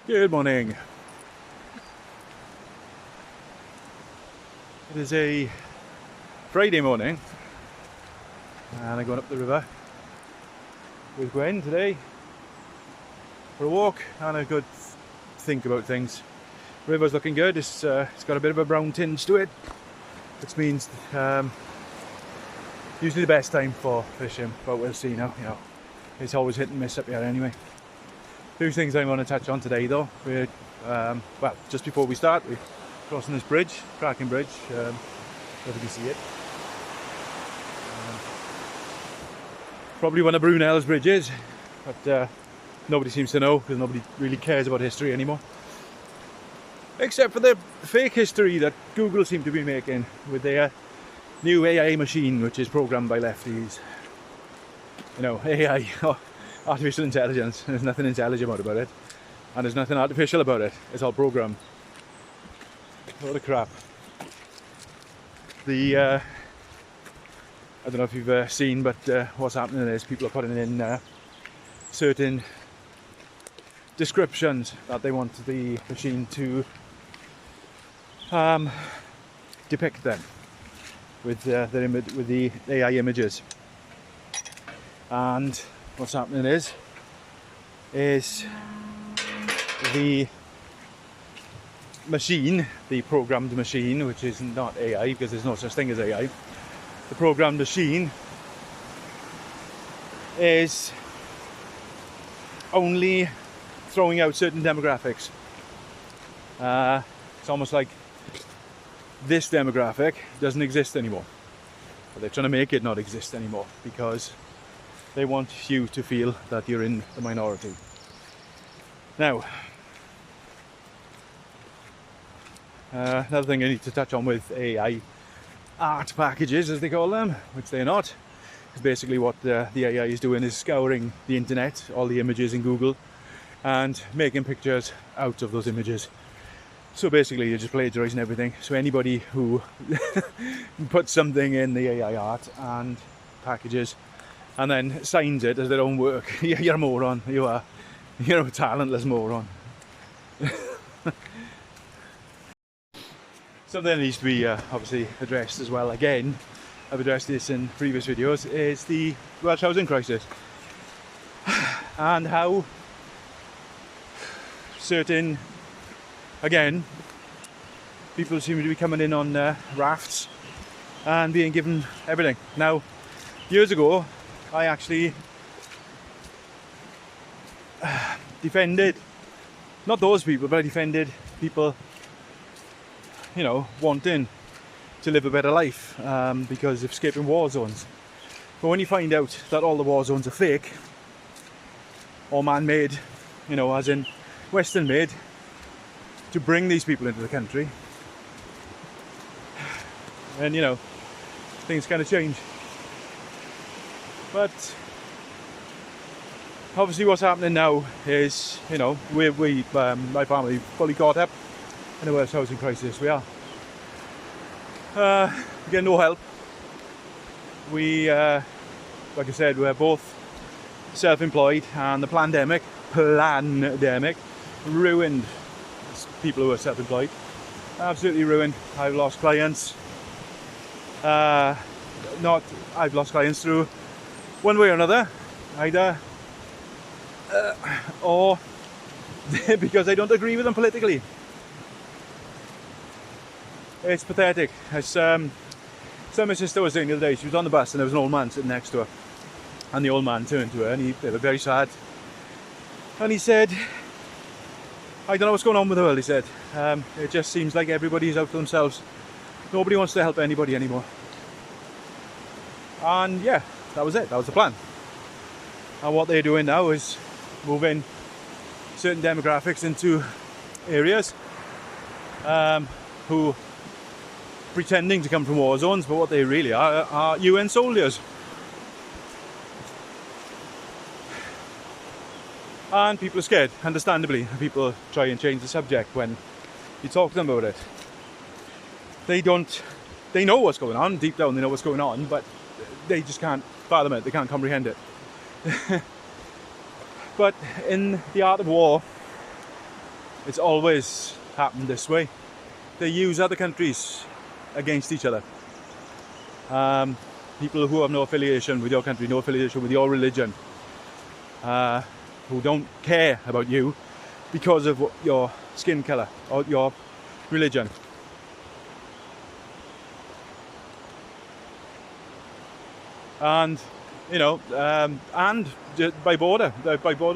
Good morning. It is a Friday morning and I'm going up the river with Gwen today for a walk and a good think about things. The river's looking good. It's got a bit of a brown tinge to it, which means usually the best time for fishing, but we'll see now. You know, it's always hit and miss up here anyway. Two things I'm going to touch on today though. We're well, just before we start, we're crossing this bridge, cracking bridge. Whether you see it. Probably one of Brunel's bridges, but nobody seems to know because nobody really cares about history anymore. Except for the fake history that Google seem to be making with their new AI machine, which is programmed by lefties. You know, AI, artificial intelligence. There's nothing intelligent about it, and there's nothing artificial about it. It's all programmed. What a crap. I don't know if you've seen, but what's happening is people are putting in certain descriptions that they want the machine to depict them with with the AI images. And what's happening is the machine, the programmed machine, which is not AI because there's no such thing as AI, the programmed machine is only throwing out certain demographics. It's almost like this demographic doesn't exist anymore, but they're trying to make it not exist anymore because they want you to feel that you're in the minority. Now, another thing I need to touch on with AI art packages, as they call them, which they're not, is basically what the AI is doing is scouring the internet, all the images in Google, and making pictures out of those images. So basically you're just plagiarizing everything. So anybody who puts something in the AI art and packages and then signs it as their own work, you're a moron. You're a talentless moron. Something that needs to be obviously addressed as well, again, I've addressed this in previous videos, is the Welsh housing crisis and how certain, again, people seem to be coming in on rafts and being given everything. Now, years ago, I actually defended, not those people, but I defended people, you know, wanting to live a better life because of escaping war zones. But when you find out that all the war zones are fake or man-made, you know, as in Western-made, to bring these people into the country, then, you know, things kind of change. But obviously what's happening now is, you know, my family fully caught up in the Welsh housing crisis. We are. We get no help. We, like I said, we're both self-employed, and the pandemic ruined people who are self-employed. Absolutely ruined. I've lost clients. I've lost clients through one way or another, either or because I don't agree with them politically. It's pathetic. It's so my sister was saying the other day, she was on the bus and there was an old man sitting next to her, and the old man turned to her and they were very sad, and he said, I don't know what's going on with the world, he said. It just seems like everybody's out for themselves. Nobody wants to help anybody anymore. And yeah, that was it. That was the plan. And what they're doing now is moving certain demographics into areas who pretending to come from war zones, but what they really are UN soldiers. And people are scared, understandably. People try and change the subject when you talk to them about it. They know what's going on, deep down they know what's going on, but they just can't fathom it, they can't comprehend it. But in the art of war, It's always happened this way. They use other countries against each other. People who have no affiliation with your country, no affiliation with your religion, who don't care about you because of your skin colour or your religion. And and by borders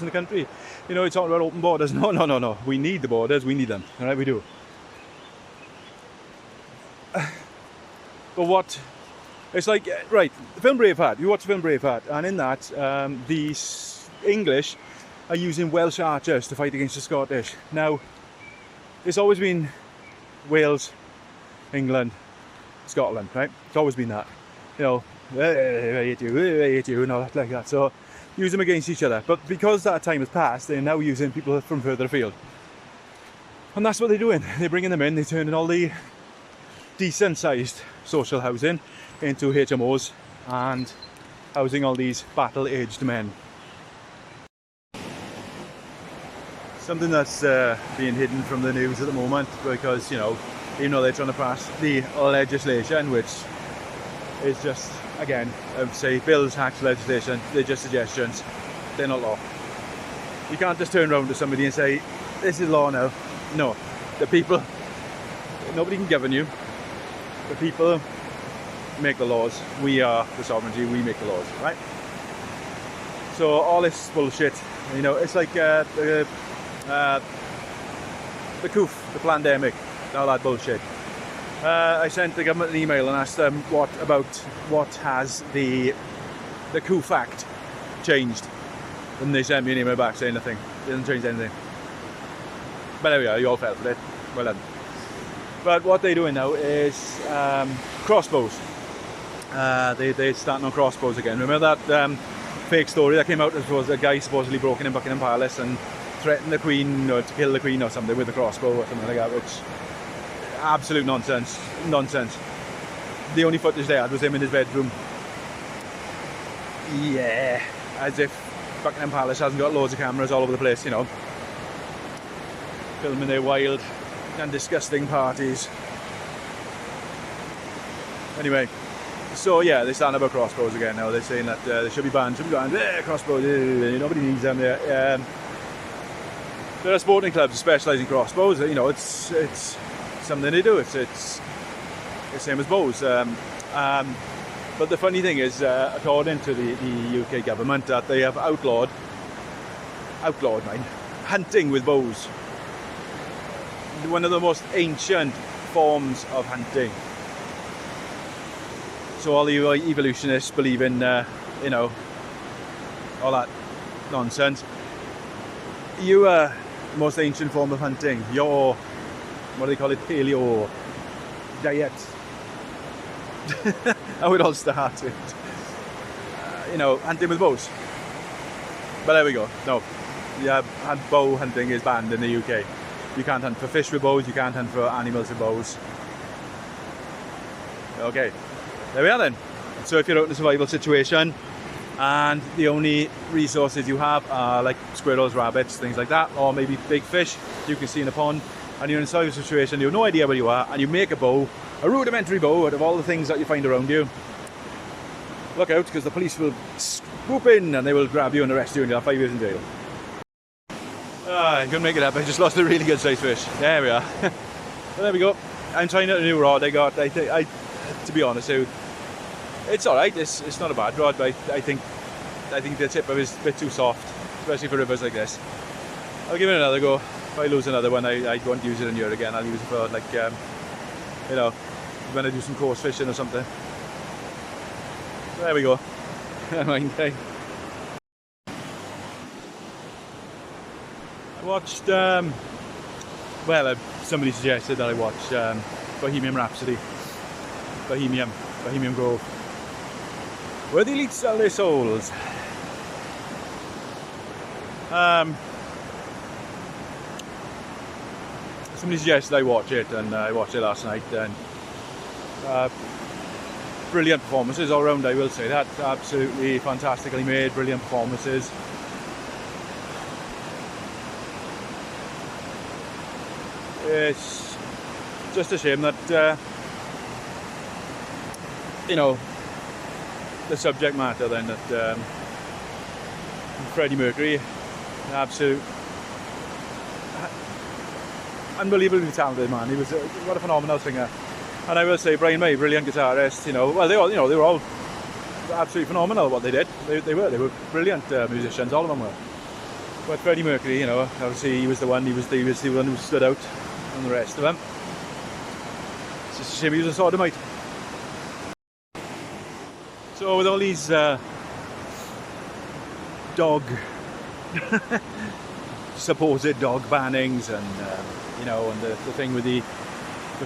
in the country, it's all about open borders. No. We need the borders. We need them. All right, we do. But what? It's like, right, the film Braveheart. You watch the film Braveheart, and in that, the English are using Welsh archers to fight against the Scottish. Now, it's always been Wales, England, Scotland, right? It's always been that. I hate you, and all that like that. So, use them against each other. But because that time has passed, they're now using people from further afield. And that's what they're doing. They're bringing them in, they're turning all the decent-sized social housing into HMOs and housing all these battle-aged men. Something that's being hidden from the news at the moment because, even though they're trying to pass the legislation, which is just, again, I would say bills, tax legislation, they're just suggestions, they're not law. You can't just turn around to somebody and say, this is law now. No, the people, nobody can govern you. The people make the laws. We are the sovereignty, we make the laws, right? So all this bullshit, it's like the coof, the pandemic, all that bullshit. I sent the government an email and asked them what has the coof act changed, and they sent me an email back saying nothing. It hasn't changed anything. But there we are, you all fell for it. Well done. But what they're doing now is crossbows. They're starting on crossbows again. Remember that fake story that came out? It was a guy supposedly broken in Buckingham Palace and threatened the Queen or to kill the Queen or something with a crossbow or something like that, which absolute nonsense. The only footage they had was him in his bedroom. Yeah, as if Buckingham Palace hasn't got loads of cameras all over the place, filming their wild and disgusting parties. Anyway, so yeah, they're starting about crossbows again now. They're saying that they should be banned. Crossbows, nobody needs them there. There are sporting clubs that specialise in crossbows. It's something they do. It's the same as bows. But the funny thing is, according to the UK government, that they have outlawed hunting with bows. One of the most ancient forms of hunting. So all you evolutionists believe in, all that nonsense. You are the most ancient form of hunting. Your, what do they call it, paleo diet. How it all started. Hunting with bows. But there we go. No, bow hunting is banned in the UK. You can't hunt for fish with bows, you can't hunt for animals with bows. Okay, there we are then. So if you're out in a survival situation and the only resources you have are like squirrels, rabbits, things like that, or maybe big fish you can see in a pond, and you're in a survival situation, you have no idea where you are, and you make a bow, a rudimentary bow out of all the things that you find around you, look out, because the police will swoop in and they will grab you and arrest you and you'll have 5 years in jail. I couldn't make it up. I just lost a really good sized fish. There we are. Well, there we go. I'm trying out a new rod I got. To be honest, it's all right. It's not a bad rod, but I think the tip of it is a bit too soft, especially for rivers like this. I'll give it another go. If I lose another one, I won't use it in here again. I'll use it for like, when I do some coarse fishing or something. There we go. I watched, somebody suggested that I watch Bohemian Rhapsody, Bohemian Grove, where the elite sell their souls. Somebody suggested I watch it, and I watched it last night, and brilliant performances all around, I will say that. Absolutely fantastically made, brilliant performances. It's just a shame that you know, the subject matter then, that Freddie Mercury, an absolute unbelievably talented man. He was what a phenomenal singer. And I will say, Brian May, brilliant guitarist. You know, well, they were all absolutely phenomenal what they did. They were brilliant musicians, all of them were. But Freddie Mercury, you know, obviously he was the one who stood out from the rest of them. It's just a shame he was a sodomite. So with all these dog supposed dog bannings, and you know, and the thing with the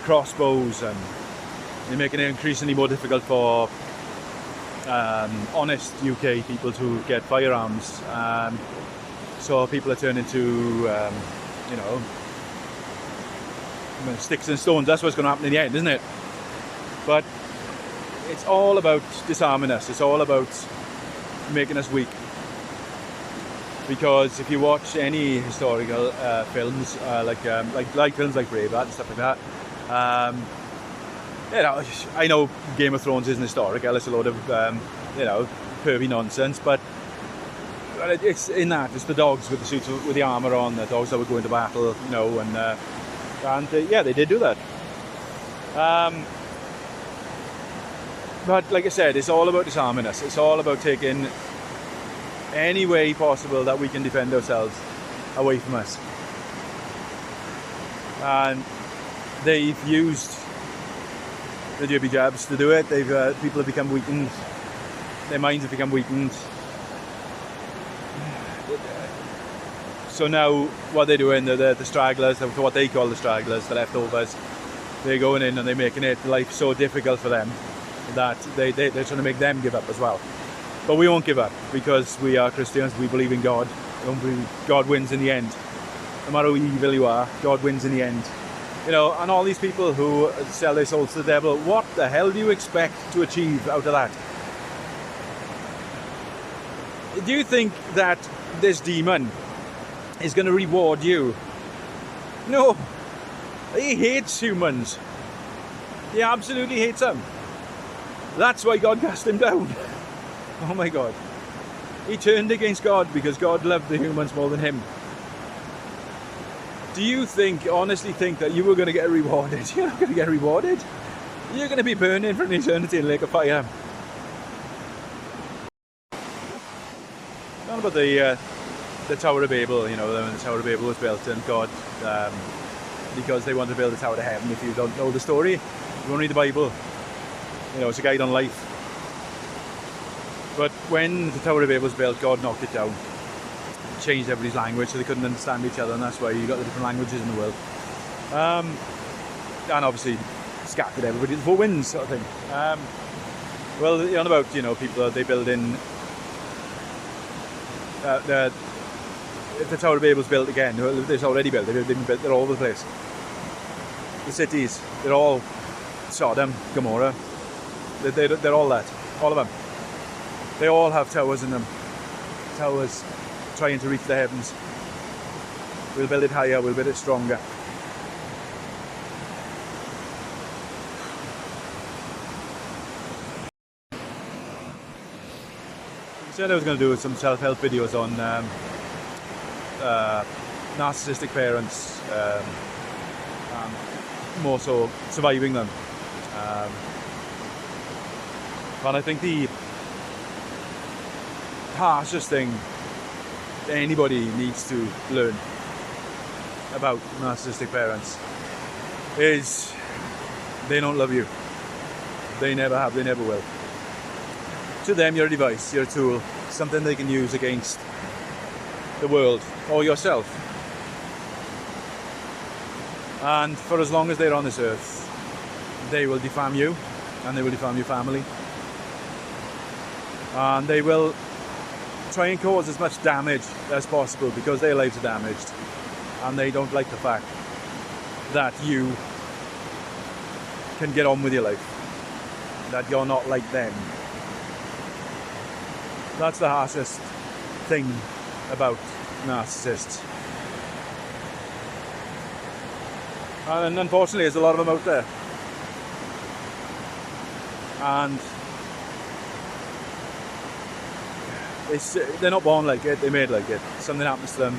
crossbows, and they're making it increasingly more difficult for honest UK people to get firearms. So people are turning to, you know, sticks and stones. That's what's going to happen in the end, isn't it? But it's all about disarming us. It's all about making us weak. Because if you watch any historical films, like films like Braveheart and stuff like that, you know, I know Game of Thrones isn't historical. It's a load of you know, pervy nonsense, but it's in that. It's the dogs with the suits, with the armour on, the dogs that would go into battle, you know, and yeah, they did do that. But like I said, it's all about disarming us. It's all about taking any way possible that we can defend ourselves away from us. And they've used the jibby jabs to do it. People have become weakened. Their minds have become weakened. So now what they're doing, the stragglers, what they call the stragglers, the leftovers, they're going in and they're making it life so difficult for them that they're trying to make them give up as well. But we won't give up, because we are Christians. We believe in God. God wins in the end. No matter how evil you are, God wins in the end. You know, and all these people who sell their souls to the devil, what the hell do you expect to achieve out of that? Do you think that this demon is going to reward you? No. He hates humans. He absolutely hates them. That's why God cast him down. Oh my God. He turned against God because God loved the humans more than him. Do you honestly think that you were going to get rewarded? You're not going to get rewarded. You're going to be burning for an eternity in a lake of fire. Not about the Tower of Babel, you know, when the Tower of Babel was built, and God, because they wanted to build the Tower of Heaven. If you don't know the story, you won't read the Bible. You know, it's a guide on life. But when the Tower of Babel was built, God knocked it down. Changed everybody's language so they couldn't understand each other, and that's why you got the different languages in the world. And obviously scattered everybody to the four winds, sort of thing. Well, you're on about, you know, people, they build in if the Tower of Babel's built again, it's already built, they've been built, they're all over the place. The cities, they're all Sodom, Gomorrah, they're all that, all of them. They all have towers in them, towers trying to reach the heavens. We'll build it higher, we'll build it stronger. I said I was going to do some self-help videos on narcissistic parents, more so surviving them. But I think the harshest thing anybody needs to learn about narcissistic parents is they don't love you. They never have, they never will. To them, you're a device, you're a tool, something they can use against the world or yourself. And for as long as they're on this earth, they will defame you, and they will defame your family. And they will try and cause as much damage as possible because their lives are damaged, and they don't like the fact that you can get on with your life, that you're not like them. That's the harshest thing about narcissists. And unfortunately there's a lot of them out there. And they're not born like it, they're made like it. Something happens to them.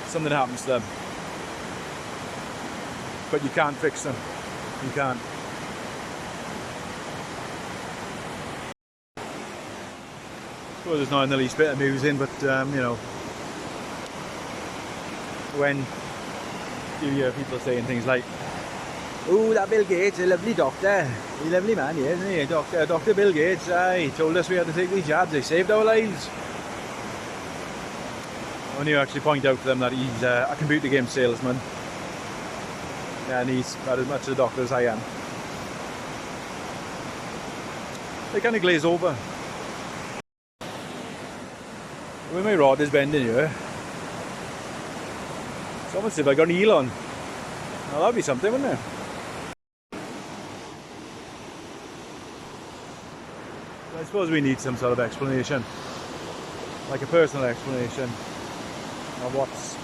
Something happens to them. But you can't fix them. You can't. I suppose it's not in the least bit amusing, but you know, when you hear people saying things like, "Oh, that Bill Gates, a lovely doctor, a lovely man, yeah, isn't he? Dr. Bill Gates, he told us we had to take these jabs, they saved our lives." When you actually point out to them that he's a computer game salesman, and he's not as much a doctor as I am, they kind of glaze over. When my rod is bending here, it's almost as if I got an eel on. Now that'd be something, wouldn't it? I suppose we need some sort of explanation, like a personal explanation of what's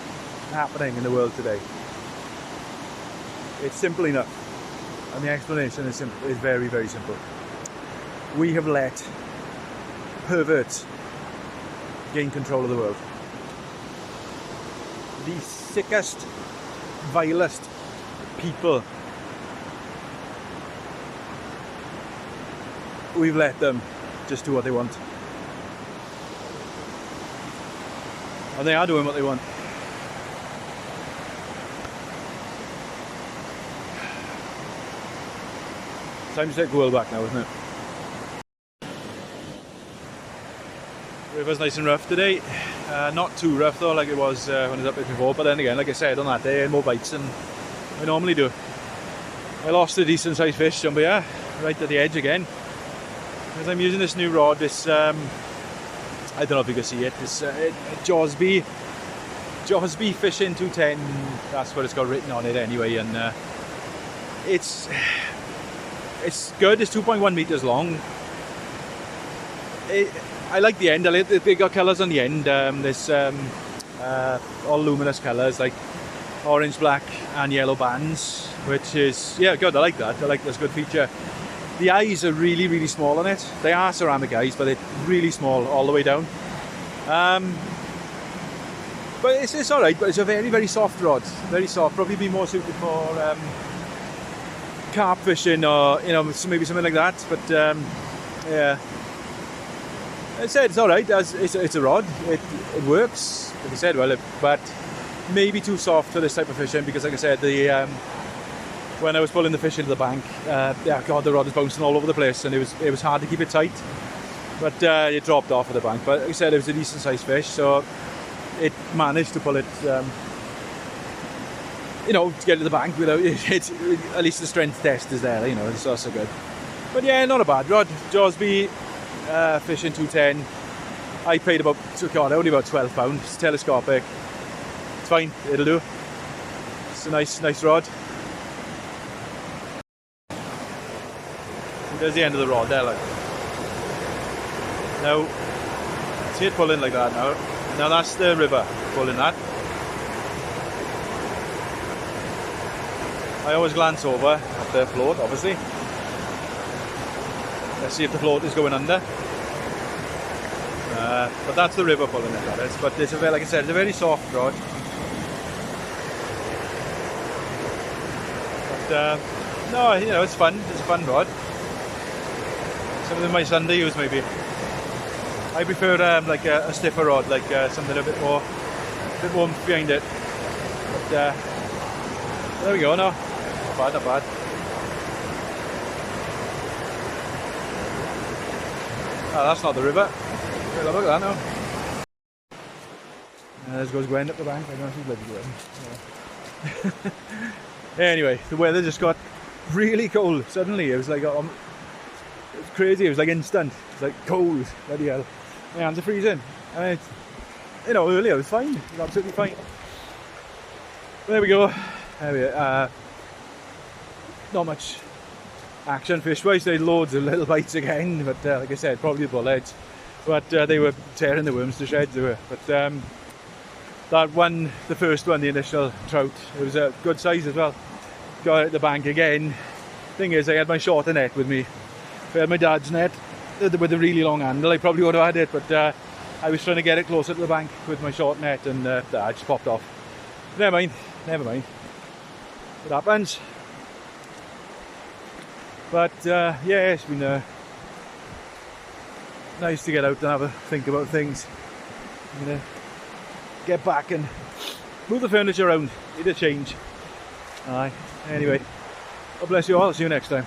happening in the world today. It's simple enough, and the explanation is very, very simple. We have let perverts gain control of the world. The sickest, vilest people, we've let them just do what they want. And they are doing what they want. Time to take the world back now, isn't it? The river's nice and rough today. Not too rough though, like it was when I was up there before. But then again, like I said, on that day, I had more bites than I normally do. I lost a decent sized fish jumbo here, right at the edge again. Because I'm using this new rod, this, I don't know if you can see it, this Josby Fishing 210, that's what it's got written on it anyway. And it's good, it's 2.1 meters long. I like the end, they got colours on the end. There's all luminous colours like orange, black and yellow bands, which is, yeah, good, I like that. I like this good feature. The eyes are really, really small on it. They are ceramic eyes, but they're really small all the way down. But it's alright, but it's a very, very soft rod. Very soft, probably be more suited for carp fishing or, you know, maybe something like that. But yeah, I said it's alright. It's a rod. It works. Like I said, well, but maybe too soft for this type of fishing because, like I said, the when I was pulling the fish into the bank, yeah, God, the rod was bouncing all over the place, and it was hard to keep it tight. But it dropped off of the bank. But like I said, it was a decent sized fish, so it managed to pull it, you know, to get to the bank without it. At least the strength test is there, you know, it's also good. But yeah, not a bad rod. Josby Fishing 210. I paid about, God, only about £12. It's telescopic. It's fine, it'll do. It's a nice rod. There's the end of the rod there, like. Now, see it pulling like that now. Now that's the river pulling that. I always glance over at the float, obviously. Let's see if the float is going under. But that's the river pulling it, that is. But it's like I said, it's a very soft rod. But no, you know, it's fun. It's a fun rod. Something my son to use maybe. I prefer like a stiffer rod, like something a bit more behind it. But there we go. No, not bad. Oh, that's not the river. Look at that now. There goes Gwen up the bank. I don't know if she's bloody Gwen. Yeah. Anyway, the weather just got really cold suddenly. It was like it was crazy. It was like instant. It was like cold. Bloody hell. My hands are freezing. And you know, earlier it was fine. It was absolutely fine. There we go. There we are. Not much action fish-wise. They had loads of little bites again, but like I said, probably bullheads. But they were tearing the worms to shreds. They were. But that one, the first one, the initial trout, it was a good size as well. Got it at the bank again. Thing is, I had my shorter net with me. If I had my dad's net with a really long handle, I probably would have had it, but I was trying to get it closer to the bank with my short net, and I just popped off. Never mind, never mind. It happens. But yeah, it's been nice to get out and have a think about things. I'm gonna get back and move the furniture around. Need a change. Aye. Anyway, God bless you all. See you next time.